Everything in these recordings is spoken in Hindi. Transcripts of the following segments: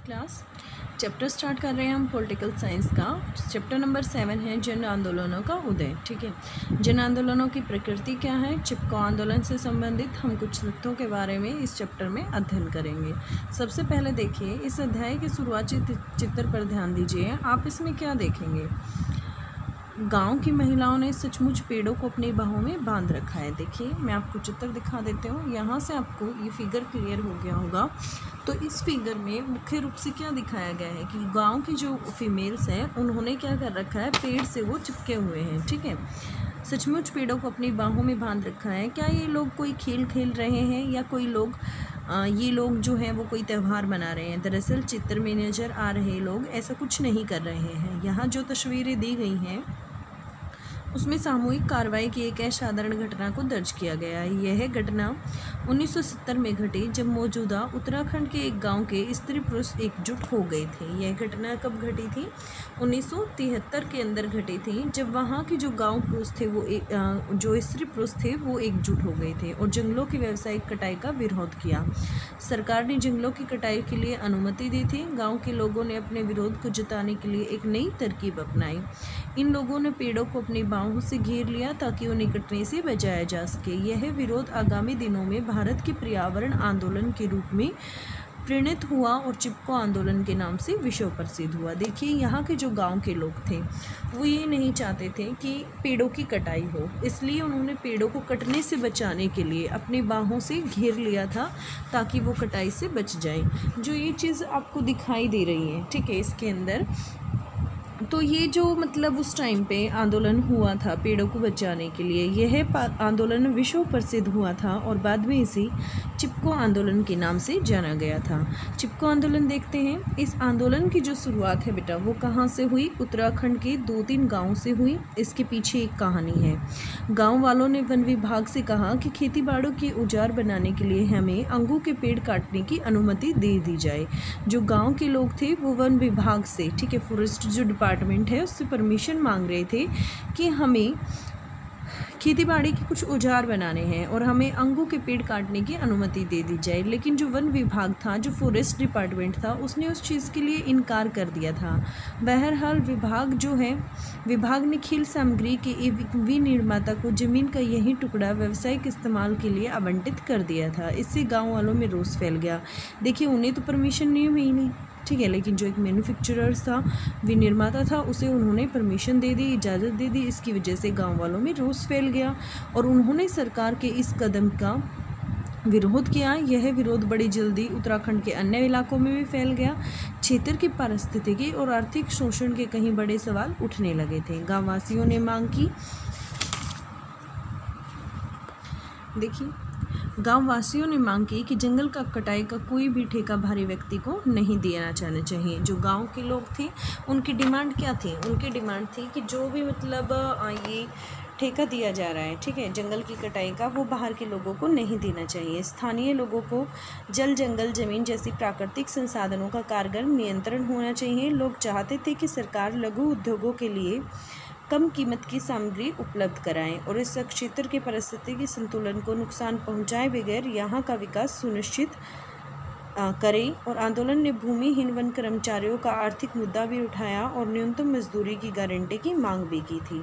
क्लास चैप्टर स्टार्ट कर रहे हैं हम पॉलिटिकल साइंस का। चैप्टर नंबर 7 है जन आंदोलनों का उदय। ठीक है, जन आंदोलनों की प्रकृति क्या है, चिपको आंदोलन से संबंधित हम कुछ तथ्यों के बारे में इस चैप्टर में अध्ययन करेंगे। सबसे पहले देखिए, इस अध्याय के शुरुआती चित्र पर ध्यान दीजिए। आप इसमें क्या देखेंगे? गांव की महिलाओं ने सचमुच पेड़ों को अपनी बाहों में बांध रखा है। देखिए, मैं आपको चित्र दिखा देती हूँ। यहाँ से आपको ये फिगर क्लियर हो गया होगा। तो इस फिगर में मुख्य रूप से क्या दिखाया गया है कि गांव की जो फीमेल्स हैं उन्होंने क्या कर रखा है, पेड़ से वो चिपके हुए हैं। ठीक है, सचमुच पेड़ों को अपनी बाहों में बांध रखा है। क्या ये लोग कोई खेल खेल रहे हैं या कोई लोग ये लोग जो हैं वो कोई त्यौहार मना रहे हैं? दरअसल चित्र में नज़र आ रहे लोग ऐसा कुछ नहीं कर रहे हैं। यहाँ जो तस्वीरें दी गई हैं उसमें सामूहिक कार्रवाई की एक असाधारण घटना को दर्ज किया गया है। यह घटना 1970 में घटी, जब मौजूदा उत्तराखंड के एक गांव के स्त्री पुरुष एकजुट हो गए थे। यह घटना कब घटी थी? 1973 के अंदर घटी थी, जब वहां के जो गांव पुरुष थे वो जो स्त्री पुरुष थे वो एकजुट हो गए थे और जंगलों की व्यावसायिक कटाई का विरोध किया। सरकार ने जंगलों की कटाई के लिए अनुमति दी थी। गाँव के लोगों ने अपने विरोध को जताने के लिए एक नई तरकीब अपनाई। इन लोगों ने पेड़ों को अपनी बाहों से घेर लिया ताकि उन्हें कटने से बचाया जा सके। यह विरोध आगामी दिनों में भारत के पर्यावरण आंदोलन के रूप में प्रेरित हुआ और चिपको आंदोलन के नाम से विश्व प्रसिद्ध हुआ। देखिए, यहाँ के जो गांव के लोग थे वो ये नहीं चाहते थे कि पेड़ों की कटाई हो, इसलिए उन्होंने पेड़ों को कटने से बचाने के लिए अपनी बाहों से घेर लिया था ताकि वो कटाई से बच जाए। जो ये चीज़ आपको दिखाई दे रही है, ठीक है, इसके अंदर तो ये जो मतलब उस टाइम पे आंदोलन हुआ था पेड़ों को बचाने के लिए, यह आंदोलन विश्व प्रसिद्ध हुआ था और बाद में इसे चिपको आंदोलन के नाम से जाना गया था। चिपको आंदोलन देखते हैं। इस आंदोलन की जो शुरुआत है बेटा वो कहाँ से हुई? उत्तराखंड के 2-3 गाँव से हुई। इसके पीछे एक कहानी है। गाँव वालों ने वन विभाग से कहा कि खेती बाड़ों के औजार बनाने के लिए हमें अंगूर के पेड़ काटने की अनुमति दे दी जाए। जो गाँव के लोग थे वो वन विभाग से, ठीक है, फॉरेस्ट जो डिपार्टमेंट है उससे परमिशन मांग रहे थे कि हमें खेतीबाड़ी के कुछ औजार बनाने हैं और हमें अंगूर के पेड़ काटने की अनुमति दे दी जाए। लेकिन जो वन विभाग था, जो फॉरेस्ट डिपार्टमेंट था, उसने उस चीज़ के लिए इनकार कर दिया था। बहरहाल विभाग ने खेल सामग्री के एक विनिर्माता को ज़मीन का यही टुकड़ा व्यावसायिक इस्तेमाल के लिए आवंटित कर दिया था। इससे गाँव वालों में रोष फैल गया। देखिए, उन्हें तो परमिशन नहीं हुई नहीं, ठीक है, लेकिन जो एक मैन्युफैक्चरर था, विनिर्माता था, उसे उन्होंने परमिशन दे दी, इजाज़त दे दी। इसकी वजह से गांव वालों में रोष फैल गया और उन्होंने सरकार के इस कदम का विरोध किया। यह विरोध बड़ी जल्दी उत्तराखंड के अन्य इलाकों में भी फैल गया। क्षेत्र की पारिस्थितिकी और आर्थिक शोषण के कहीं बड़े सवाल उठने लगे थे। गाँव वासियों ने मांग की, देखिए, गाँव वासियों ने मांग की कि जंगल का कटाई का कोई भी ठेका भारी व्यक्ति को नहीं देना जाना चाहिए। जो गांव के लोग थे उनकी डिमांड क्या थी? उनकी डिमांड थी कि जो भी मतलब ये ठेका दिया जा रहा है, ठीक है, जंगल की कटाई का, वो बाहर के लोगों को नहीं देना चाहिए। स्थानीय लोगों को जल, जंगल, जमीन जैसी प्राकृतिक संसाधनों का कारगर नियंत्रण होना चाहिए। लोग चाहते थे कि सरकार लघु उद्योगों के लिए कम कीमत की सामग्री उपलब्ध कराएं और इस क्षेत्र के पारिस्थितिकी संतुलन को नुकसान पहुंचाए बगैर यहाँ का विकास सुनिश्चित करें। और आंदोलन ने भूमिहीन वन कर्मचारियों का आर्थिक मुद्दा भी उठाया और न्यूनतम मजदूरी की गारंटी की मांग भी की थी।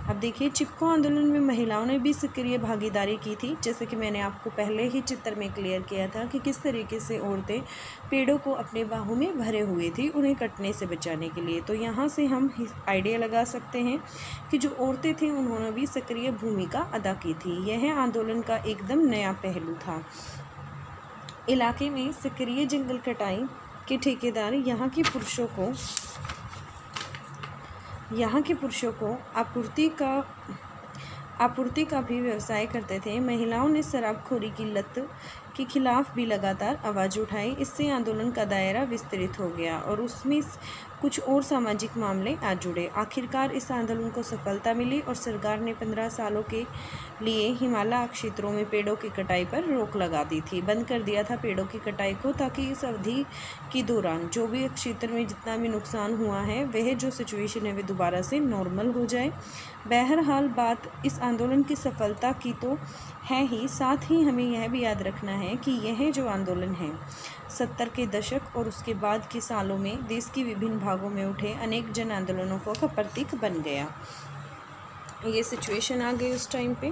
अब देखिए, चिपको आंदोलन में महिलाओं ने भी सक्रिय भागीदारी की थी। जैसे कि मैंने आपको पहले ही चित्र में क्लियर किया था कि किस तरीके से औरतें पेड़ों को अपने बाहों में भरे हुए थी उन्हें कटने से बचाने के लिए। तो यहाँ से हम आइडिया लगा सकते हैं कि जो औरतें थीं उन्होंने भी सक्रिय भूमिका अदा की थी। यह आंदोलन का एकदम नया पहलू था। इलाके में सक्रिय जंगल कटाई के ठेकेदार यहाँ के पुरुषों को आपूर्ति का भी व्यवसाय करते थे। महिलाओं ने शराबखोरी की लत के खिलाफ भी लगातार आवाज़ उठाई। इससे आंदोलन का दायरा विस्तृत हो गया और उसमें कुछ और सामाजिक मामले आ जुड़े। आखिरकार इस आंदोलन को सफलता मिली और सरकार ने 15 सालों के लिए हिमालय क्षेत्रों में पेड़ों की कटाई पर रोक लगा दी थी, बंद कर दिया था पेड़ों की कटाई को, ताकि इस अवधि के दौरान जो भी क्षेत्र में जितना भी नुकसान हुआ है वह जो सिचुएशन है वह दोबारा से नॉर्मल हो जाए। बहरहाल बात इस आंदोलन की सफलता की तो है ही, साथ ही हमें यह भी याद रखना है कि यह जो आंदोलन है 70 के दशक और उसके बाद के सालों में देश के विभिन्न भागों में उठे अनेक जन आंदोलनों का प्रतीक बन गया। ये सिचुएशन आ गई उस टाइम पे।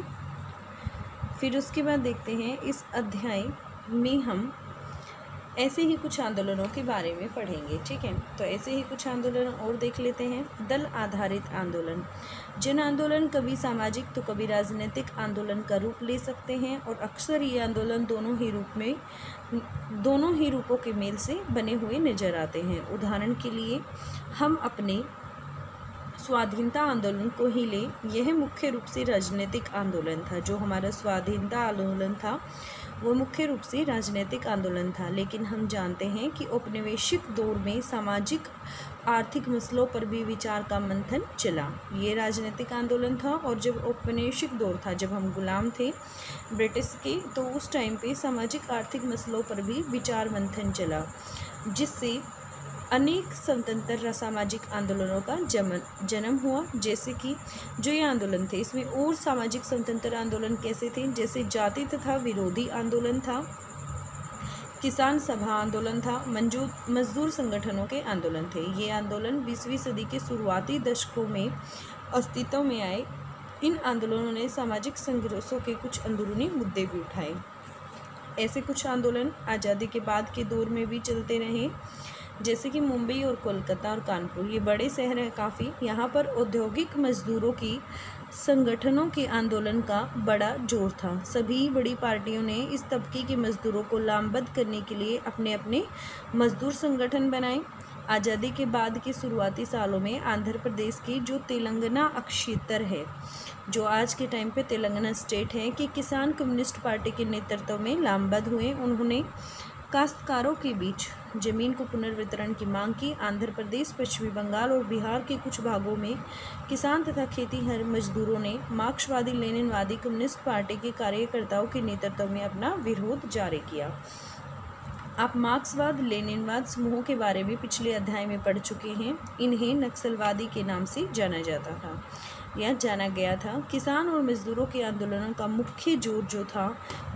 फिर उसके बाद देखते हैं इस अध्याय में हम ऐसे ही कुछ आंदोलनों के बारे में पढ़ेंगे। ठीक है, तो ऐसे ही कुछ आंदोलन और देख लेते हैं। दल आधारित आंदोलन। जन आंदोलन कभी सामाजिक तो कभी राजनीतिक आंदोलन का रूप ले सकते हैं और अक्सर ये आंदोलन दोनों ही रूपों के मेल से बने हुए नजर आते हैं। उदाहरण के लिए हम अपने स्वाधीनता आंदोलन को ही ले, यह मुख्य रूप से राजनीतिक आंदोलन था। जो हमारा स्वाधीनता आंदोलन था वो मुख्य रूप से राजनीतिक आंदोलन था, लेकिन हम जानते हैं कि औपनिवेशिक दौर में सामाजिक आर्थिक मसलों पर भी विचार का मंथन चला। ये राजनीतिक आंदोलन था। और जब औपनिवेशिक दौर था, जब हम गुलाम थे ब्रिटिश के, तो उस टाइम पे सामाजिक आर्थिक मसलों पर भी विचार मंथन चला, जिससे अनेक स्वतंत्र सामाजिक आंदोलनों का जन्म हुआ। जैसे कि जो ये आंदोलन थे इसमें और सामाजिक स्वतंत्र आंदोलन कैसे थे, जैसे जाति तथा विरोधी आंदोलन था, किसान सभा आंदोलन था, मजदूर संगठनों के आंदोलन थे। ये आंदोलन 20वीं सदी के शुरुआती दशकों में अस्तित्व में आए। इन आंदोलनों ने सामाजिक संघर्षों के कुछ अंदरूनी मुद्दे भी उठाए। ऐसे कुछ आंदोलन आज़ादी के बाद के दौर में भी चलते रहे, जैसे कि मुंबई और कोलकाता और कानपुर, ये बड़े शहर हैं काफ़ी। यहाँ पर औद्योगिक मजदूरों की संगठनों के आंदोलन का बड़ा जोर था। सभी बड़ी पार्टियों ने इस तबके के मजदूरों को लामबंद करने के लिए अपने अपने मजदूर संगठन बनाए। आज़ादी के बाद के शुरुआती सालों में आंध्र प्रदेश के जो तेलंगाना क्षेत्र है, जो आज के टाइम पे तेलंगाना स्टेट है, कि किसान कम्युनिस्ट पार्टी के नेतृत्व में लामबंद हुए। उन्होंने काश्तकारों के बीच जमीन को पुनर्वितरण की मांग की। आंध्र प्रदेश, पश्चिमी बंगाल और बिहार के कुछ भागों में किसान तथा खेतीहर मजदूरों ने मार्क्सवादी लेनिनवादी कम्युनिस्ट पार्टी के कार्यकर्ताओं के नेतृत्व में अपना विरोध जारी किया। आप मार्क्सवाद लेनिनवाद समूहों के बारे में पिछले अध्याय में पढ़ चुके हैं। इन्हें नक्सलवादी के नाम से जाना जाता था या जाना गया था। किसान और मजदूरों के आंदोलनों का मुख्य जोर जो था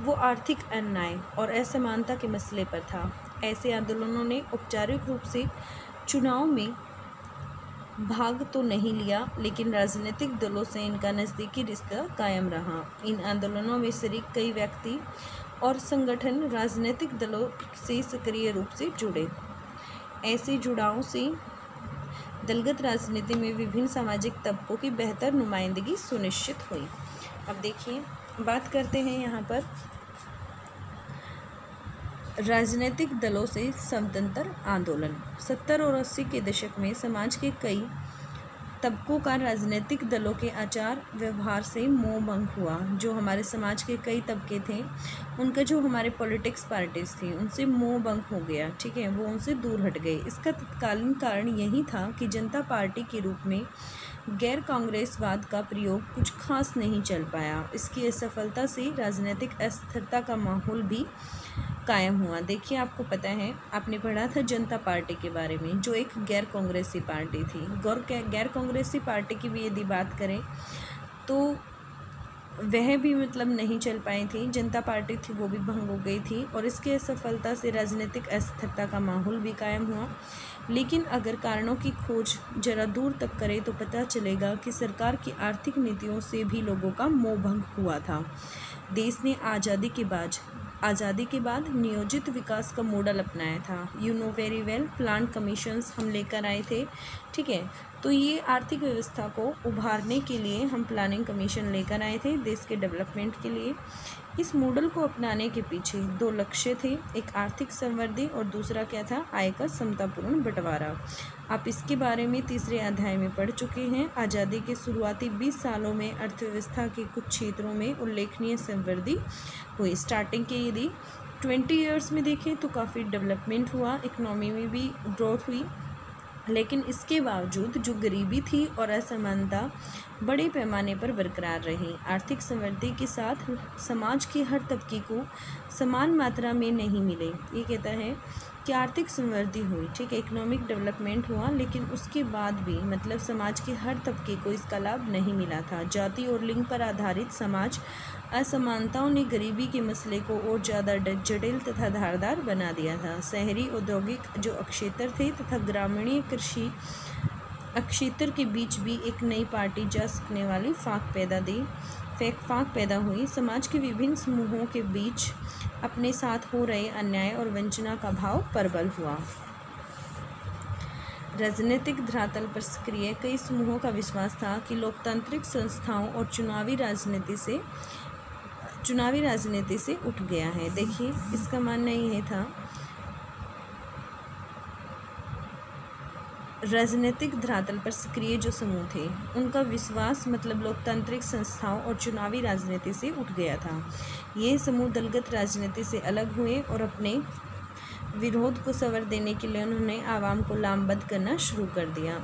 वो आर्थिक अन्याय और असमानता के मसले पर था। ऐसे आंदोलनों ने औपचारिक रूप से चुनाव में भाग तो नहीं लिया, लेकिन राजनीतिक दलों से इनका नज़दीकी रिश्ता कायम रहा। इन आंदोलनों में शरीक कई व्यक्ति और संगठन राजनीतिक दलों से सक्रिय रूप से जुड़े। ऐसे जुड़ाव से दलगत राजनीति में विभिन्न सामाजिक तबकों की बेहतर नुमाइंदगी सुनिश्चित हुई। अब देखिए, बात करते हैं यहाँ पर राजनीतिक दलों से स्वतंत्र आंदोलन। 70 और 80 के दशक में समाज के कई तबकों का राजनीतिक दलों के आचार व्यवहार से मोह भंग हुआ। जो हमारे समाज के कई तबके थे, उनका जो हमारे पॉलिटिक्स पार्टीज थी उनसे मोह भंग हो गया। ठीक है, वो उनसे दूर हट गए। इसका तत्कालीन कारण यही था कि जनता पार्टी के रूप में गैर कांग्रेसवाद का प्रयोग कुछ खास नहीं चल पाया। इसकी असफलता से राजनीतिक अस्थिरता का माहौल भी कायम हुआ। देखिए, आपको पता है, आपने पढ़ा था जनता पार्टी के बारे में, जो एक गैर कांग्रेसी पार्टी थी। गैर कांग्रेसी पार्टी की भी यदि बात करें तो वह भी मतलब नहीं चल पाई थी। जनता पार्टी थी वो भी भंग हो गई थी और इसकी असफलता से राजनीतिक अस्थिरता का माहौल भी कायम हुआ। लेकिन अगर कारणों की खोज जरा दूर तक करें तो पता चलेगा कि सरकार की आर्थिक नीतियों से भी लोगों का मोह भंग हुआ था। देश ने आज़ादी के बाद नियोजित विकास का मॉडल अपनाया था। You know very well, plan commissions हम लेकर आए थे। ठीक है, तो ये आर्थिक व्यवस्था को उभारने के लिए हम प्लानिंग कमीशन लेकर आए थे देश के डेवलपमेंट के लिए। इस मॉडल को अपनाने के पीछे दो लक्ष्य थे, एक आर्थिक समृद्धि और दूसरा क्या था, आय का समतापूर्ण बंटवारा। आप इसके बारे में तीसरे अध्याय में पढ़ चुके हैं। आज़ादी के शुरुआती 20 सालों में अर्थव्यवस्था के कुछ क्षेत्रों में उल्लेखनीय समृद्धि हुई। स्टार्टिंग के यदि 20 ईयर्स में देखें तो काफ़ी डेवलपमेंट हुआ, इकनॉमी में भी ग्रोथ हुई। लेकिन इसके बावजूद जो गरीबी थी और असमानता बड़े पैमाने पर बरकरार रही। आर्थिक समृद्धि के साथ समाज के हर तबके को समान मात्रा में नहीं मिले। ये कहता है कि आर्थिक समृद्धि हुई, ठीक है, इकोनॉमिक डेवलपमेंट हुआ, लेकिन उसके बाद भी मतलब समाज के हर तबके को इसका लाभ नहीं मिला था। जाति और लिंग पर आधारित समाज असमानताओं ने गरीबी के मसले को और ज़्यादा जटिल तथा धारदार बना दिया था। शहरी औद्योगिक जो क्षेत्र थे तथा ग्रामीण कृषि क्षेत्र के बीच भी एक नई पार्टी जा सकने वाली फाक पैदा हुई। समाज के विभिन्न समूहों के बीच अपने साथ हो रहे अन्याय और वंचना का भाव प्रबल हुआ। राजनीतिक धरातल पर सक्रिय कई समूहों का विश्वास था कि लोकतांत्रिक संस्थाओं और चुनावी राजनीति से उठ गया है। देखिए, इसका मानना यह था, राजनीतिक धरातल पर सक्रिय जो समूह थे उनका विश्वास मतलब लोकतांत्रिक संस्थाओं और चुनावी राजनीति से उठ गया था। ये समूह दलगत राजनीति से अलग हुए और अपने विरोध को सवर देने के लिए उन्होंने आवाम को लामबंद करना शुरू कर दिया।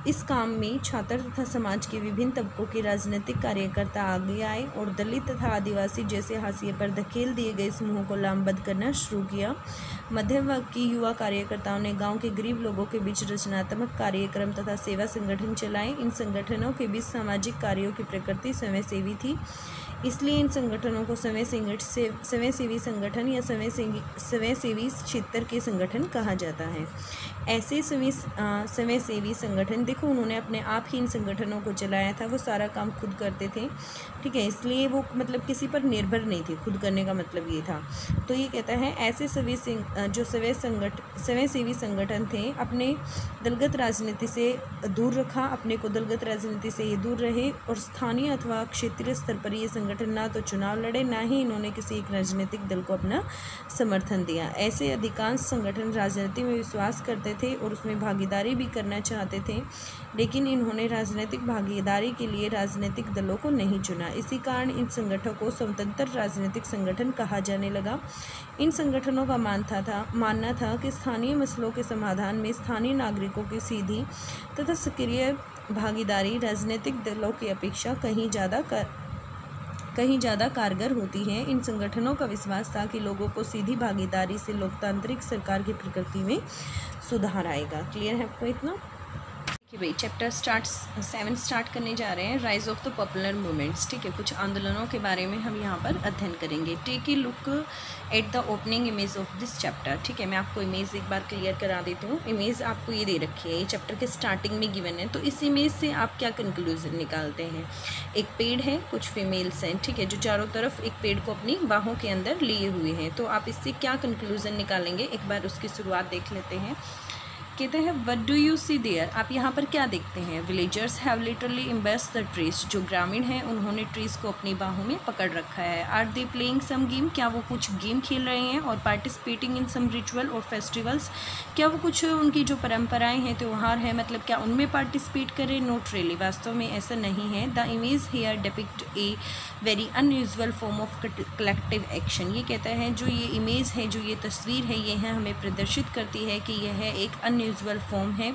इस काम में छात्र तथा समाज के विभिन्न तबकों के राजनीतिक कार्यकर्ता आगे आए और दलित तथा आदिवासी जैसे हाशिए पर धकेल दिए गए समूहों को लामबंद करना शुरू किया। मध्यम वर्ग की युवा कार्यकर्ताओं ने गांव के गरीब लोगों के बीच रचनात्मक कार्यक्रम तथा सेवा संगठन चलाए। इन संगठनों के बीच सामाजिक कार्यों की प्रकृति स्वयंसेवी थी, इसलिए इन संगठनों को स्वयंसेवी संगठन या स्वयंसेवी क्षेत्र के संगठन कहा जाता है। ऐसे स्वयंसेवी संगठन, देखो उन्होंने अपने आप ही इन संगठनों को चलाया था, वो सारा काम खुद करते थे, ठीक है, इसलिए वो मतलब किसी पर निर्भर नहीं थे, खुद करने का मतलब ये था। तो ये कहता है ऐसे स्वयंसेवी संगठन थे अपने दलगत राजनीति से दूर रखा, अपने को दलगत राजनीति से ये दूर रहे और स्थानीय अथवा क्षेत्रीय स्तर पर ये संगठन ना तो चुनाव लड़े, ना ही इन्होंने किसी एक राजनीतिक दल को अपना समर्थन दिया। ऐसे अधिकांश संगठन राजनीति में विश्वास करते थे और उसमें भागीदारी भी करना चाहते थे, लेकिन इन्होंने राजनीतिक भागीदारी के लिए राजनीतिक दलों को नहीं चुना। इसी कारण इन संगठनों को स्वतंत्र राजनीतिक संगठन कहा जाने लगा। इन संगठनों का मानना था कि स्थानीय मसलों के समाधान में स्थानीय नागरिकों की सीधी तथा सक्रिय भागीदारी राजनीतिक दलों की अपेक्षा कहीं ज़्यादा कारगर होती है। इन संगठनों का विश्वास था कि लोगों को सीधी भागीदारी से लोकतांत्रिक सरकार की प्रकृति में सुधार आएगा। क्लियर है आपको इतना? कि भाई चैप्टर 7 स्टार्ट करने जा रहे हैं, rise of the popular movements, ठीक है, कुछ आंदोलनों के बारे में हम यहाँ पर अध्ययन करेंगे। Take a look at the opening image of this chapter, ठीक है, मैं आपको इमेज एक बार क्लियर करा देती हूँ। इमेज आपको ये दे रखी है, ये चैप्टर के स्टार्टिंग में गिवन है, तो इस इमेज से आप क्या कंक्लूजन निकालते हैं? एक पेड़ है, कुछ फीमेल्स हैं, ठीक है, जो चारों तरफ एक पेड़ को अपनी बाहों के अंदर लिए हुए हैं, तो आप इससे क्या कंक्लूजन निकालेंगे? एक बार उसकी शुरुआत देख लेते हैं। कहते हैं what do you see there, आप यहाँ पर क्या देखते हैं? Villagers have literally embraced the trees, जो ग्रामीण हैं उन्होंने ट्रीज को अपनी बाहों में पकड़ रखा है। Are they playing some game, क्या वो कुछ गेम खेल रहे हैं? और पार्टिसिपेटिंग इन सम रिचुअल और फेस्टिवल्स, क्या वो कुछ उनकी जो परंपराएं हैं, त्यौहार है, मतलब क्या उनमें पार्टिसिपेट करें? नॉट रियली, वास्तव में ऐसा नहीं है। The image here depict a very unusual form of collective action, ये कहता है जो ये इमेज है, जो ये तस्वीर है, ये है हमें प्रदर्शित करती है कि यह एक अनयूजुअल फॉर्म है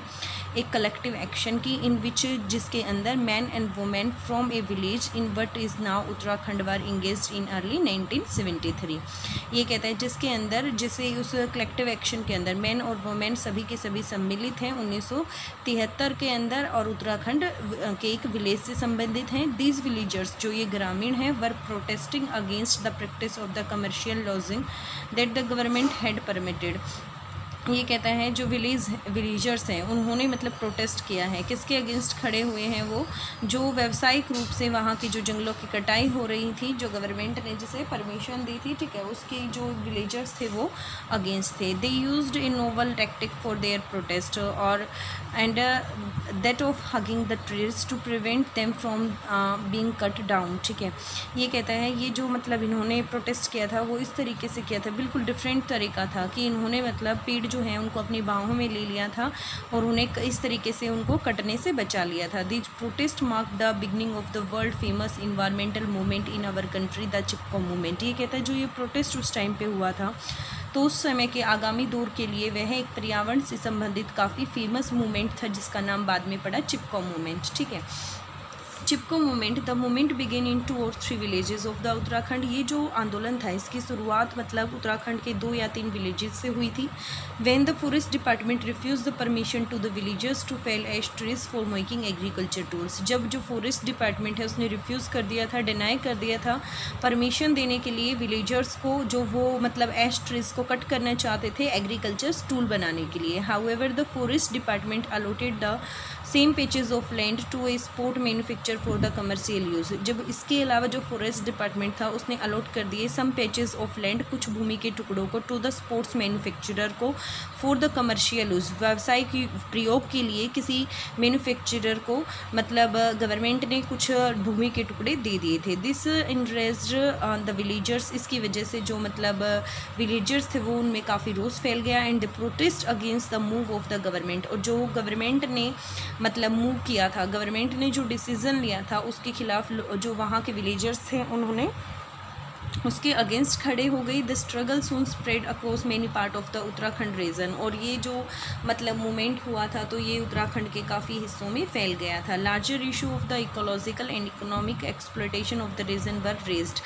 एक कलेक्टिव एक्शन की, इन विच जिसके अंदर man and women from A village in what is now Uttarakhand were engaged in early 1973। ये कहता है जिसके अंदर, जिसे उस कलेक्टिव एक्शन के अंदर मैन और वुमेन सभी के सभी सम्मिलित हैं 1973 के अंदर और उत्तराखंड के एक विलेज से संबंधित हैं। दीज विलेजर्स, जो ये ग्रामीण हैं, were protesting against the practice of the commercial logging that the government had permitted. ये कहता है जो विलेजर्स हैं उन्होंने मतलब प्रोटेस्ट किया है, किसके अगेंस्ट खड़े हुए हैं? वो जो व्यावसायिक रूप से वहाँ की जो जंगलों की कटाई हो रही थी, जो गवर्नमेंट ने जिसे परमिशन दी थी, ठीक है, उसके जो विलेजर्स थे वो अगेंस्ट थे। They used a novel tactic for their protest और and that of hugging the trees to prevent them from being cut down, ठीक है। ये कहता है ये जो मतलब इन्होंने प्रोटेस्ट किया था वो इस तरीके से किया था, बिल्कुल डिफरेंट तरीका था कि इन्होंने मतलब पेड़ जो हैं उनको अपनी बाहों में ले लिया था और उन्हें इस तरीके से उनको कटने से बचा लिया था। This protest mark the beginning of the world famous environmental movement in our country, the Chipko movement. ये कहता है जो ये प्रोटेस्ट उस टाइम पे हुआ था तो उस समय के आगामी दौर के लिए वह एक पर्यावरण से संबंधित काफ़ी फेमस मूवमेंट था जिसका नाम बाद में पड़ा चिपको मूवमेंट, ठीक है। Chipko movement, the movement begin in 2 और 3 विलेजेस ऑफ द उत्तराखंड। ये जो आंदोलन था इसकी शुरुआत मतलब उत्तराखंड के 2 या 3 विलेजेस से हुई थी। When the forest department refuse the permission to the villagers to fell ash trees for making agriculture tools. जब जो फॉरेस्ट डिपार्टमेंट है उसने रिफ्यूज़ कर दिया था, डिनाई कर दिया था परमिशन देने के लिए विलेजर्स को, जो वो मतलब एश ट्रीज को कट करना चाहते थे एग्रीकल्चर टूल बनाने के लिए। However the forest department allotted the same patches of land to a sport manufacture for the commercial use. जब इसके अलावा जो फॉरेस्ट डिपार्टमेंट था उसने अलॉट कर दिए सम पेचेस ऑफ लैंड, कुछ भूमि के टुकड़ों को, टू द स्पोर्ट्स मैन्युफैक्चरर को फॉर द कमर्शियल यूज़, व्यवसाय की प्रयोग के लिए किसी मैन्युफैक्चरर को मतलब गवर्नमेंट ने कुछ भूमि के टुकड़े दे दिए थे। दिस इंटरेस्ड द विलेजर्स, इसकी वजह से जो मतलब विलेजर्स थे वो उनमें काफ़ी रोष फैल गया and the protest against the move of the government. और जो गवर्नमेंट ने मतलब मूव किया था, गवर्नमेंट ने जो डिसीज़न लिया था उसके खिलाफ जो वहाँ के विलेजर्स थे उन्होंने उसके अगेंस्ट खड़े हो गई। The struggle soon spread across many part of the Uttarakhand region. और ये जो मतलब मूवमेंट हुआ था तो ये उत्तराखंड के काफ़ी हिस्सों में फैल गया था। Larger issue of the ecological and economic exploitation of the region were raised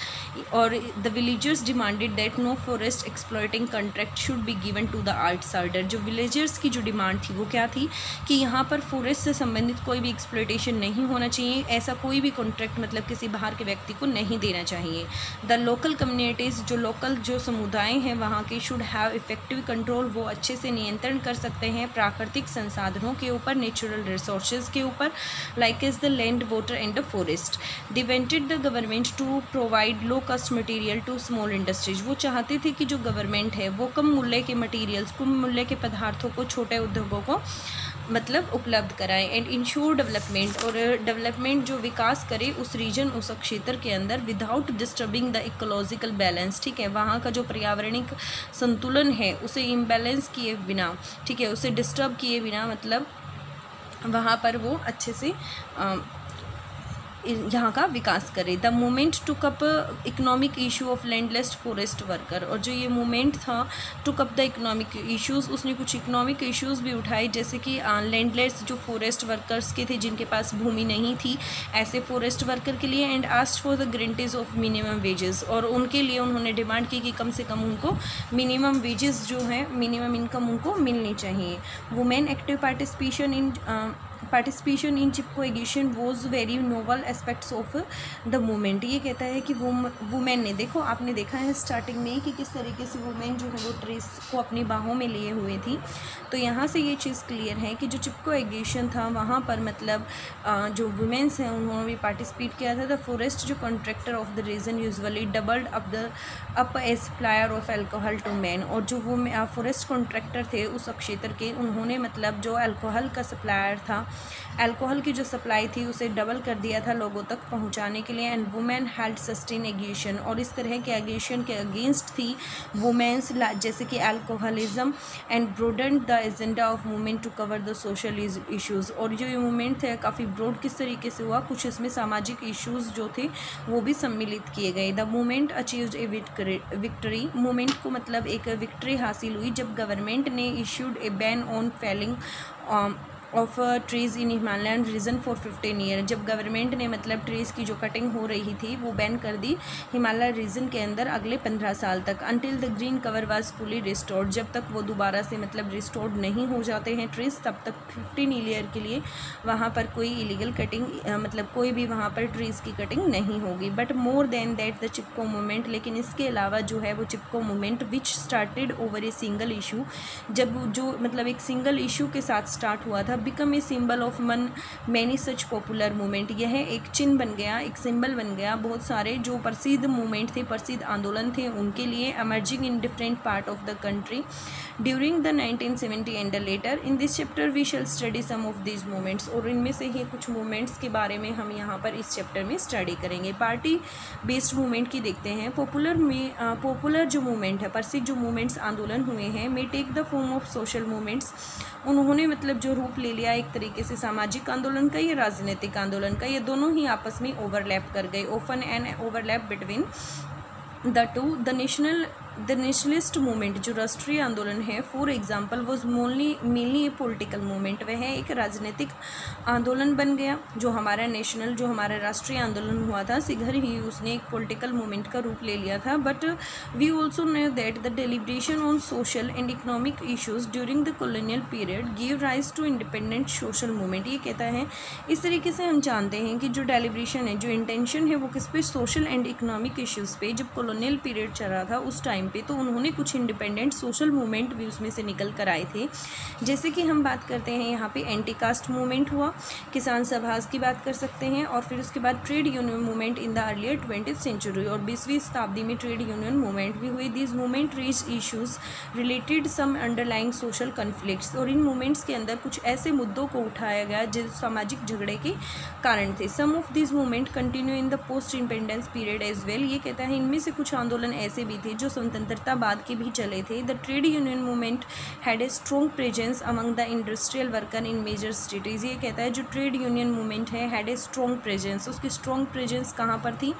और the villagers demanded that no forest exploiting contract should be given to the outsider. जो विलेजर्स की जो डिमांड थी वो क्या थी कि यहाँ पर फॉरेस्ट से संबंधित कोई भी एक्सप्लॉयटेशन नहीं होना चाहिए, ऐसा कोई भी कॉन्ट्रैक्ट मतलब किसी बाहर के व्यक्ति को नहीं देना चाहिए। द लोकल कम्युनिटीज़, जो लोकल जो समुदाय हैं वहाँ के, शुड हैव इफेक्टिव कंट्रोल, वो अच्छे से नियंत्रण कर सकते हैं प्राकृतिक संसाधनों के ऊपर, नेचुरल रिसोर्सेज के ऊपर, like is the land, water and the forest. They wanted the government to provide low cost material to small industries. वो चाहते थे कि जो गवर्नमेंट है वो कम मूल्य के मटेरियल्स, कम मूल्य के पदार्थों को छोटे उद्योगों को मतलब उपलब्ध कराएं एंड इंश्योर डेवलपमेंट, और डेवलपमेंट जो विकास करे उस रीजन, उस क्षेत्र के अंदर without disturbing the ecological balance. ठीक है, वहाँ का जो पर्यावरणिक संतुलन है उसे इम्बैलेंस किए बिना, ठीक है, उसे डिस्टर्ब किए बिना मतलब वहाँ पर वो अच्छे से यहाँ का विकास करे। The movement took up economic issue of landless forest worker. और जो ये मूवमेंट था took up the economic issues, उसने कुछ इकोनॉमिक इश्यूज़ भी उठाए जैसे कि लैंडलेस जो फॉरेस्ट वर्कर्स के थे जिनके पास भूमि नहीं थी, ऐसे फॉरेस्ट वर्कर के लिए, and asked for the guarantee of minimum wages. और उनके लिए उन्होंने डिमांड की कि कम से कम उनको मिनिमम वेजेस जो है, मिनिमम इनकम उनको मिलनी चाहिए। Women active participation in Chipko exhibition was very novel aspects of the movement. ये कहता है कि वुमेन ने, देखो आपने देखा है स्टार्टिंग में कि किस तरीके से वुमेन जो है वो ट्रीज को अपनी बाहों में लिए हुए थी। तो यहाँ से ये चीज़ क्लियर है कि जो चिपको एग्जीबिशन था वहाँ पर मतलब जो वुमेन्स हैं उन्होंने भी पार्टिसिपेट किया था। द फॉरेस्ट जो contractor of the region usually doubled up a supplier of alcohol to man. और जो वो फॉरेस्ट कॉन्ट्रैक्टर थे उस क्षेत्र के, उन्होंने मतलब जो अल्कोहल का सप्लायर था, अल्कोहल की जो सप्लाई थी उसे डबल कर दिया था लोगों तक पहुंचाने के लिए। And women held sustain exhibition, और इस तरह के एग्जीबिशन के अगेंस्ट थी वुमेन्स, जैसे कि alcoholism, and broaden the agenda of movement to cover the social issues. और जो ये मूवमेंट थे काफ़ी ब्रॉड किस तरीके से हुआ, कुछ इसमें सामाजिक इश्यूज़ जो थे वो भी सम्मिलित किए गए। The movement achieved a victory, movement को मतलब एक विक्ट्री हासिल हुई जब गवर्नमेंट ने issued a ban on felling of trees in Himalayan region for 15 year. जब गवर्नमेंट ने मतलब ट्रीज़ की जो कटिंग हो रही थी वो बैन कर दी हिमालय रीजन के अंदर अगले 15 साल तक। Until the green cover was fully restored, जब तक वो दोबारा से मतलब रिस्टोर्ड नहीं हो जाते हैं ट्रीज़ तब तक 15 ईयर के लिए वहाँ पर कोई इलीगल कटिंग मतलब कोई भी वहाँ पर ट्रीज़ की कटिंग नहीं होगी। But more than that the Chipko movement, लेकिन इसके अलावा जो है वो Chipko movement which started over a single issue, जब जो मतलब एक सिंगल इशू के साथ स्टार्ट हुआ था, become a symbol of many such popular movement. यह एक चिन्ह बन गया, एक सिंबल बन गया बहुत सारे जो प्रसिद्ध मूवमेंट थे, प्रसिद्ध आंदोलन थे उनके लिए, emerging in different part of the country during the 1970 and later. In this chapter we shall study some of these movements, और इनमें से ही कुछ मूवमेंट्स के बारे में हम यहाँ पर इस चैप्टर में स्टडी करेंगे। पार्टी बेस्ड मूवमेंट की देखते हैं। पॉपुलर जो मूवमेंट है, प्रसिद्ध जो मूवमेंट्स आंदोलन हुए हैं, may take the form of social movements, उन्होंने मतलब जो रूप ले लिया एक तरीके से सामाजिक आंदोलन का या राजनीतिक आंदोलन का, ये दोनों ही आपस में ओवरलैप कर गए। Open and overlap between the two. The national the nationalist movement, जो राष्ट्रीय आंदोलन है, for example was mainly A political movement, वह एक राजनीतिक आंदोलन बन गया। जो हमारा नेशनल, जो हमारा राष्ट्रीय आंदोलन हुआ था, शीघ्र ही उसने एक पॉलिटिकल मूवमेंट का रूप ले लिया था। But we also know that the deliberation on social and economic issues during the colonial period give rise to independent social movement. ये कहता है, इस तरीके से हम जानते हैं कि जो डेलिब्रेशन है, जो इंटेंशन है, वो किस पे, सोशल एंड इकोनॉमिक इश्यूज़ पे। जब कॉलोनियल पीरियड चल रहा था उस टाइम पे, तो उन्होंने कुछ इंडिपेंडेंट सोशल मूवमेंट भी उसमें से निकल कर आए थे। जैसे कि हम बात करते हैं यहाँ पे एंटी कास्ट मूवमेंट हुआ, किसान सभाज की बात कर सकते हैं, और फिर उसके बाद trade union movement in the earlier 20th century, और 20वीं शताब्दी में ट्रेड यूनियन मूवमेंट भी हुई। This movement reach issues related some underlying social conflicts, और इन मूवमेंट्स के अंदर कुछ ऐसे मुद्दों को उठाया गया जो सामाजिक झगड़े के कारण थे। Some of this movement continue in the post independence period as well. ये कहता है, इनमें से कुछ आंदोलन ऐसे भी थे जो स्वतंत्रता बाद के भी चले थे। The trade union movement had a strong presence among the industrial worker in major cities. ये कहता है, जो ट्रेड यूनियन मूवमेंट है, हैड ए स्ट्रॉन्ग प्रेजेंस, उसकी स्ट्रॉन्ग प्रेजेंस कहाँ पर थी?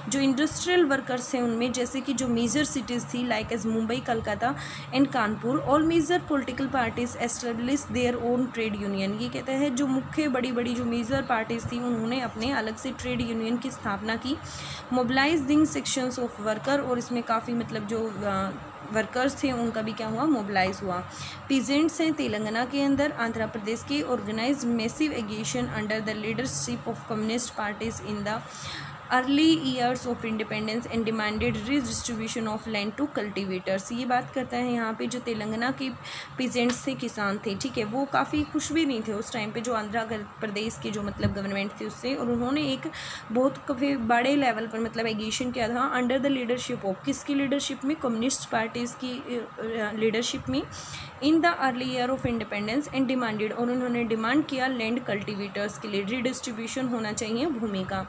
जो इंडस्ट्रियल वर्कर्स हैं उनमें, जैसे कि जो मेजर सिटीज़ थी like as Mumbai, Calcutta and Kanpur. All major political parties establish their own trade union. ये कहता है, जो मुख्य बड़ी बड़ी जो मेजर पार्टीज थी, उन्होंने अपने अलग से ट्रेड यूनियन की स्थापना की। मोबिलाइजिंग सेक्शंस ऑफ वर्कर, और इसमें काफ़ी मतलब जो वर्कर्स थे उनका भी क्या हुआ, मोबिलाइज हुआ। पीजेंट्स हैं तेलंगाना के अंदर, आंध्र प्रदेश के, organise massive agitation under the leadership of communist parties in the early years of independence and demanded redistribution of land to cultivators. ये बात करता है यहाँ पे, जो तेलंगाना के पीजेंट्स थे, किसान थे, ठीक है, वो काफ़ी खुश भी नहीं थे उस टाइम पे जो आंध्र प्रदेश की जो मतलब गवर्नमेंट थी उससे, और उन्होंने एक बहुत काफ़ी बड़े लेवल पर मतलब एगिएशन किया था अंडर द लीडरशिप ऑफ, किसकी लीडरशिप में? कम्युनिस्ट पार्टीज़ की लीडरशिप में, इन the early year of independence and demanded, और उन्होंने डिमांड किया लैंड कल्टिवेटर्स के लिए रिडिस्ट्रीब्यूशन होना चाहिए भूमि का।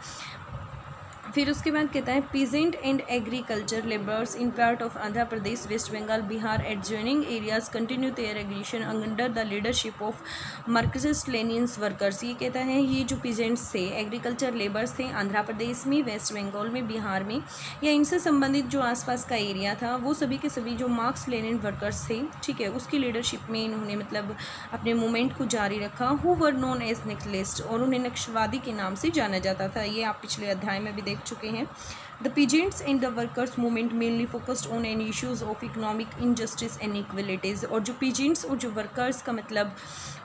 फिर उसके बाद कहता है, peasant and agriculture labours in part of Andhra Pradesh, West Bengal, Bihar adjoining areas continue their agitation under the leadership of Marxist Leninist workers. ये कहता है, ये जो पीजेंट्स थे, एग्रीकल्चर लेबर्स थे आंध्र प्रदेश में, वेस्ट बंगाल में, बिहार में, या इनसे संबंधित जो आसपास का एरिया था, वो सभी के सभी जो मार्क्स लेनिन वर्कर्स थे, ठीक है, उसकी लीडरशिप में इन्होंने मतलब अपने मूवमेंट को जारी रखा। हु वर नोन एज नेक्सलिस्ट, और उन्हें नक्शवादी के नाम से जाना जाता था। ये आप पिछले अध्याय में भी देख चुके हैं। The peasants and the workers movement mainly focused on any issues of economic injustice and inequalities। और जो peasants और जो workers का मतलब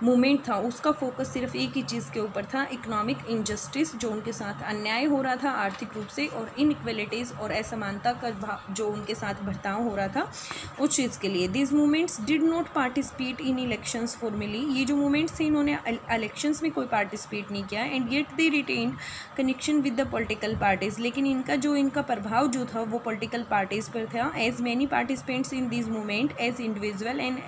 मूवमेंट था, उसका फोकस सिर्फ एक ही चीज़ के ऊपर था, इकोनॉमिक इनजस्टिस, जो उनके साथ अन्याय हो रहा था आर्थिक रूप से, और इनइक्वलिटीज़ और असमानता का जो उनके साथ बर्ताव हो रहा था उस चीज़ के लिए। This movements did not participate in elections formally. ये जो मूवमेंट्स थे, इन्होंने इलेक्शंस में कोई पार्टिसिपेट नहीं किया। And yet they retained connection with the political parties, लेकिन इनका प्रभाव जो था वो पॉलिटिकल पार्टीज़ पर था। As many participants in this movement as individual and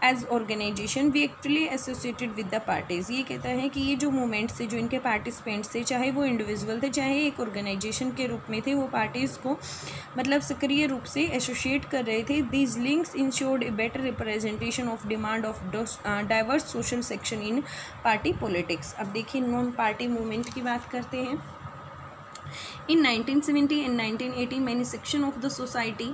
as organisation we actually associated with the parties. ये कहता है कि ये जो मूवमेंट्स थे, जो इनके पार्टिसिपेंट्स थे, चाहे वो इंडिविजुअल थे, चाहे एक ऑर्गेनाइजेशन के रूप में थे, वो पार्टीज़ को मतलब सक्रिय रूप से एसोसिएट कर रहे थे। These links insured a better representation of demand of diverse social section in party politics. अब देखिए, नॉन पार्टी मूवमेंट की बात करते हैं। In 1970 and 1980 many section of the society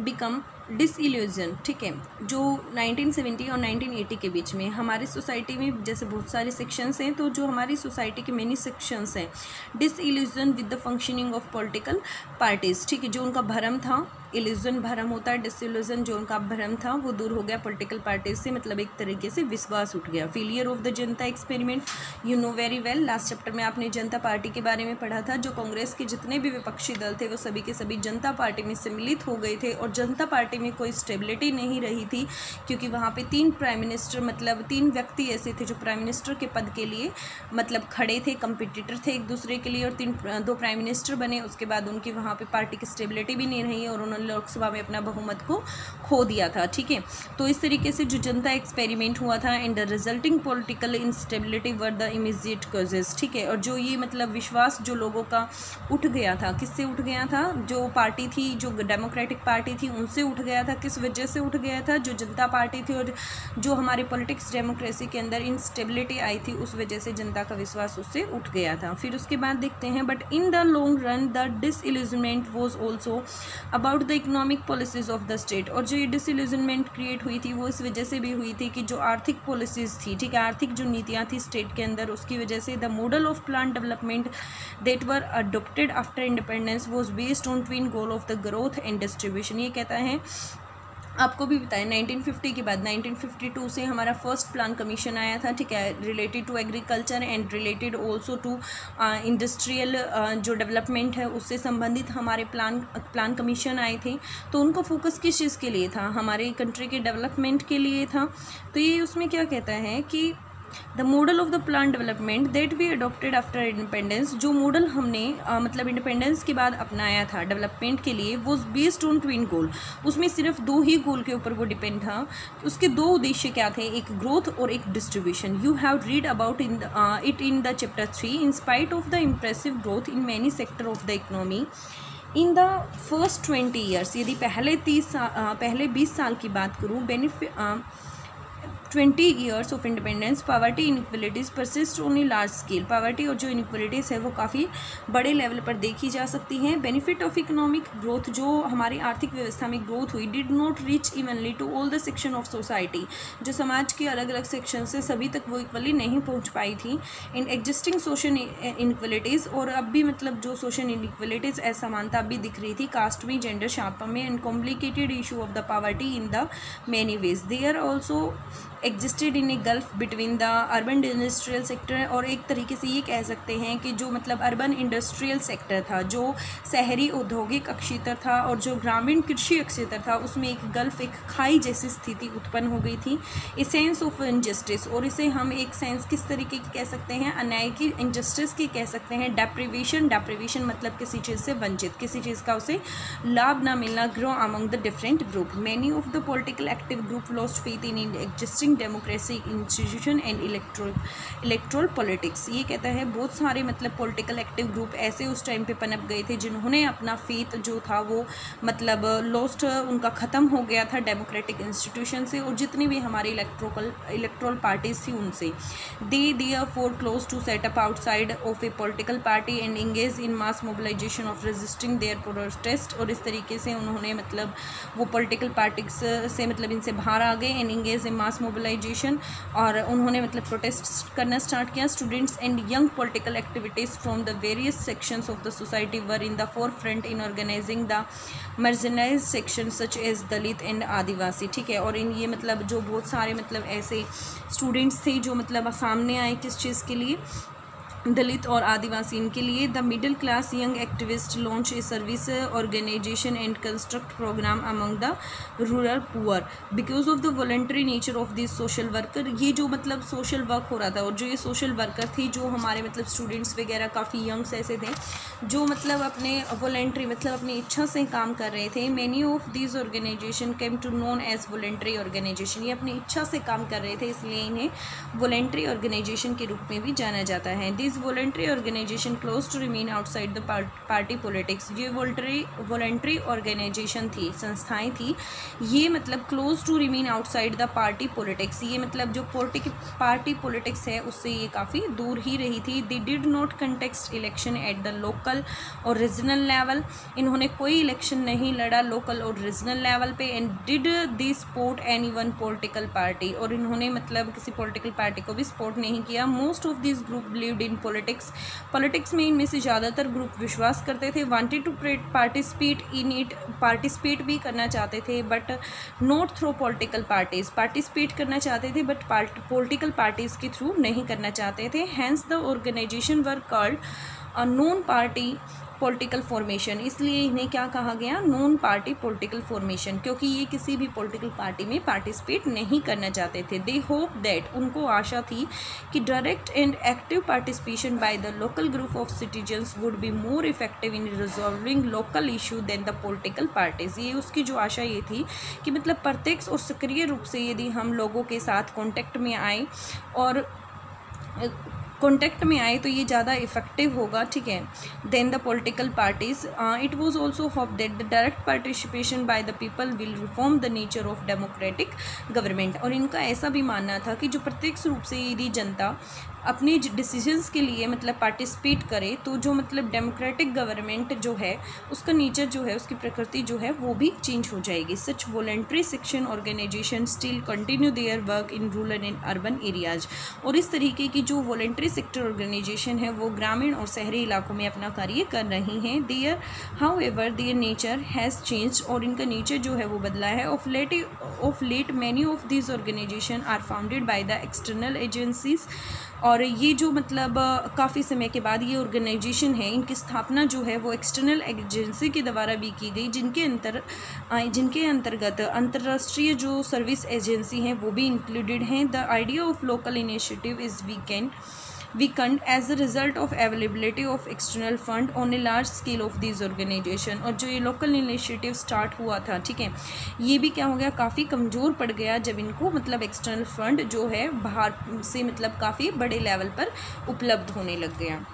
become disillusion, ठीक है। जो 1970 और 1980 के बीच में हमारी सोसाइटी में जैसे बहुत सारे सेक्शंस हैं, तो जो हमारी सोसाइटी के मेनी सेक्शंस हैं, disillusion with the functioning of political parties, ठीक है। जो उनका भरम था, इल्यूजन भरम होता है, डिसइल्यूजन जो उनका भरम था वो दूर हो गया पॉलिटिकल पार्टीज से, मतलब एक तरीके से विश्वास उठ गया। Failure of the Janata experiment, you know very well, last chapter में आपने जनता पार्टी के बारे में पढ़ा था। जो कांग्रेस के जितने भी विपक्षी दल थे वो सभी के सभी जनता पार्टी में सम्मिलित हो गए थे, और जनता पार्टी में कोई स्टेबिलिटी नहीं रही थी, क्योंकि वहाँ पे 3 प्राइम मिनिस्टर, मतलब 3 व्यक्ति ऐसे थे जो प्राइम मिनिस्टर के पद के लिए मतलब खड़े थे, कंपिटिटर थे एक दूसरे के लिए, और 2 प्राइम मिनिस्टर बने। उसके बाद उनकी वहाँ पे पार्टी की स्टेबिलिटी भी नहीं रही, और उन्होंने लोकसभा में अपना बहुमत को खो दिया था, ठीक है। तो इस तरीके से जो जनता एक्सपेरिमेंट हुआ था, and the resulting political instability were the immediate causes, ठीक है। और जो ये मतलब विश्वास जो लोगों का उठ गया था, किससे उठ गया था? जो पार्टी थी, जो डेमोक्रेटिक पार्टी थी, उनसे उठ गया था। किस वजह से उठ गया था? जो जनता पार्टी थी और जो हमारे पॉलिटिक्स डेमोक्रेसी के अंदर इंस्टेबिलिटी आई थी, उस वजह से जनता का विश्वास उससे उठ गया था। फिर उसके बाद देखते हैं, but in the long run the disillusionment was also about the economic policies of the state. और जो ये डिसइल्यूजनमेंट क्रिएट हुई थी वो इस वजह से भी हुई थी कि जो आर्थिक पॉलिसीज़ थी, ठीक है, आर्थिक जो नीतियाँ थी स्टेट के अंदर, उसकी वजह से the model of plan development that were adopted after independence was based on twin goal of the growth and distribution. ये कहता है, आपको भी बताया 1950 के बाद 1952 से हमारा फर्स्ट प्लान कमीशन आया था, ठीक है, related to agriculture and related also to industrial जो डेवलपमेंट है उससे संबंधित हमारे प्लान कमीशन आए थे। तो उनका फोकस किस चीज़ के लिए था, हमारे कंट्री के डेवलपमेंट के लिए था। तो ये उसमें क्या कहता है कि the model of the plan development that we adopted after independence, जो मॉडल हमने मतलब इंडिपेंडेंस के बाद अपनाया था डेवलपमेंट के लिए, वो बेस्ड ऑन ट्विन गोल। उसमें सिर्फ 2 ही गोल के ऊपर वो डिपेंड था। उसके 2 उद्देश्य क्या थे, एक ग्रोथ और एक distribution. You have read about it in the chapter 3। In spite of the impressive growth in many sector of the economy in the first 20 years, यदि पहले 20 साल की बात करूँ, 20 years of independence, poverty inequalities persist on a large scale. Poverty और जो इनइक्वलिटीज़ है वो काफ़ी बड़े लेवल पर देखी जा सकती हैं। बेनिफिट ऑफ इकोनॉमिक ग्रोथ, जो हमारी आर्थिक व्यवस्था में ग्रोथ हुई, did not reach evenly to all the section of society, जो समाज के अलग अलग सेक्शन से सभी तक वो इक्वली नहीं पहुँच पाई थी। इन एग्जिस्टिंग सोशल इनइक्वलिटीज़, और अब भी मतलब जो सोशल इनइक्वलिटीज़ असमानता भी दिख रही थी, कास्ट में, जेंडर शापा में, and complicated issue of the poverty in the many ways. They are also existed in a gulf between the urban industrial sector. और एक तरीके से ये कह सकते हैं कि जो मतलब अर्बन इंडस्ट्रियल सेक्टर था, जो शहरी औद्योगिक क्षेत्र था, और जो ग्रामीण कृषि क्षेत्र था, उसमें एक गल्फ, एक खाई जैसी स्थिति उत्पन्न हो गई थी। ए सेंस ऑफ इनजस्टिस, और इसे हम एक सेंस किस तरीके की कह सकते हैं, अन्याय की, इनजस्टिस की कह सकते हैं। डेप्रिवेशन मतलब किसी चीज़ से वंचित, किसी चीज़ का उसे लाभ ना मिलना। Grow among the different group, many of the political active group lost faith in existing democracy institution and erectile politics. ये कहता है बहुत सारे मतलब पॉलिटिकल एक्टिव ग्रुप ऐसे उस टाइम पे पनप गए थे जिन्होंने अपना फेथ जो था वो मतलब लॉस्ट, उनका ख़त्म हो गया था डेमोक्रेटिक इंस्टीट्यूशन से, और जितनी भी हमारी इलेक्ट्रल पार्टीज थी उनसे। They therefore close to set up outside of a political party and engage in mass mobilisation of resisting their protest. और इस तरीके से उन्होंने मतलब वो पॉलिटिकल पार्टीज से मतलब इनसे बाहर आ गए, and engage in mass mobilisation, और उन्होंने मतलब प्रोटेस्ट करना स्टार्ट किया। Students and young political activities from the various sections of the society were in the forefront in organising the marginalised section such as Dalit and Adivasi, ठीक है। और इन ये मतलब जो बहुत सारे मतलब ऐसे स्टूडेंट्स थे जो मतलब सामने आए किस चीज़ के लिए, दलित और आदिवासी, इनके लिए। The middle class young activist launch a service organisation and construct programme among the rural poor because of the voluntary nature of this social worker. ये जो मतलब सोशल वर्क हो रहा था, और जो ये सोशल वर्कर थी, जो हमारे मतलब स्टूडेंट्स वगैरह काफ़ी यंग्स ऐसे थे जो मतलब अपने वॉलंटरी मतलब अपनी इच्छा से काम कर रहे थे। Many of this organisation came to known as voluntary organisation. ये अपनी इच्छा से काम कर रहे थे, इसलिए इन्हें वॉलंटरी ऑर्गेनाइजेशन के रूप में भी जाना जाता है। This voluntary organisation close to remain outside the party politics. ये वॉलंटरी ऑर्गेनाइजेशन थी, संस्थाएं थी, ये मतलब close to remain outside the party politics. ये मतलब जो पार्टी पॉलिटिक्स है उससे ये काफ़ी दूर ही रही थी। They did not contest election at the local और रीजनल लेवल। इन्होंने कोई इलेक्शन नहीं लड़ा लोकल और रीजनल लेवल पे। And did they support any one political party, और इन्होंने मतलब किसी पॉलिटिकल पार्टी को भी सपोर्ट नहीं किया। Most of this group believed in politics में इनमें से ज़्यादातर ग्रुप विश्वास करते थे। Wanted to participate in it, participate भी करना चाहते थे, but not through political parties. Participate करना चाहते थे बट पॉलिटिकल पार्टीज़ के थ्रू नहीं करना चाहते थे। Hence the organisation were called a non party political formation. इसलिए इन्हें क्या कहा गया, नॉन पार्टी पॉलिटिकल फॉर्मेशन, क्योंकि ये किसी भी पॉलिटिकल पार्टी में पार्टिसिपेट नहीं करना चाहते थे। दे होप दैट, उनको आशा थी कि direct and active participation by the local group of citizens would be more effective in resolving local issue than the political parties. ये उसकी जो आशा ये थी कि मतलब प्रत्यक्ष और सक्रिय रूप से यदि हम लोगों के साथ कॉन्टेक्ट में आए और कॉन्टेक्ट में आए तो ये ज़्यादा इफ़ेक्टिव होगा, ठीक है, than the political parties. It was also hope that the direct participation by the people will reform the nature of democratic government. और इनका ऐसा भी मानना था कि जो प्रत्यक्ष रूप से यदि जनता अपने डिसीजंस के लिए मतलब पार्टिसिपेट करे तो जो मतलब डेमोक्रेटिक गवर्नमेंट जो है उसका नेचर जो है, उसकी प्रकृति जो है वो भी चेंज हो जाएगी। Such voluntary section organisation still continue their work in rural and urban areas. और इस तरीके की जो वॉलंटरी सेक्टर ऑर्गेनाइजेशन है वो ग्रामीण और शहरी इलाकों में अपना कार्य कर रही हैं। Their however their nature has change, और इनका नेचर जो है वो बदला है। Of late many of this organisation are founded by the external agencies. और ये जो मतलब काफ़ी समय के बाद ये ऑर्गेनाइजेशन है, इनकी स्थापना जो है वो एक्सटर्नल एजेंसी के द्वारा भी की गई, जिनके अंतर्गत अंतर्राष्ट्रीय जो सर्विस एजेंसी हैं वो भी इंक्लूडेड हैं। The idea of local initiative is weakened as a result of availability of external fund on a large scale of these organization। और जो ये लोकल इनिशिएटिव स्टार्ट हुआ था, ठीक है, ये भी क्या हो गया, काफ़ी कमज़ोर पड़ गया जब इनको मतलब एक्सटर्नल फंड जो है बाहर से मतलब काफ़ी बड़े लेवल पर उपलब्ध होने लग गया।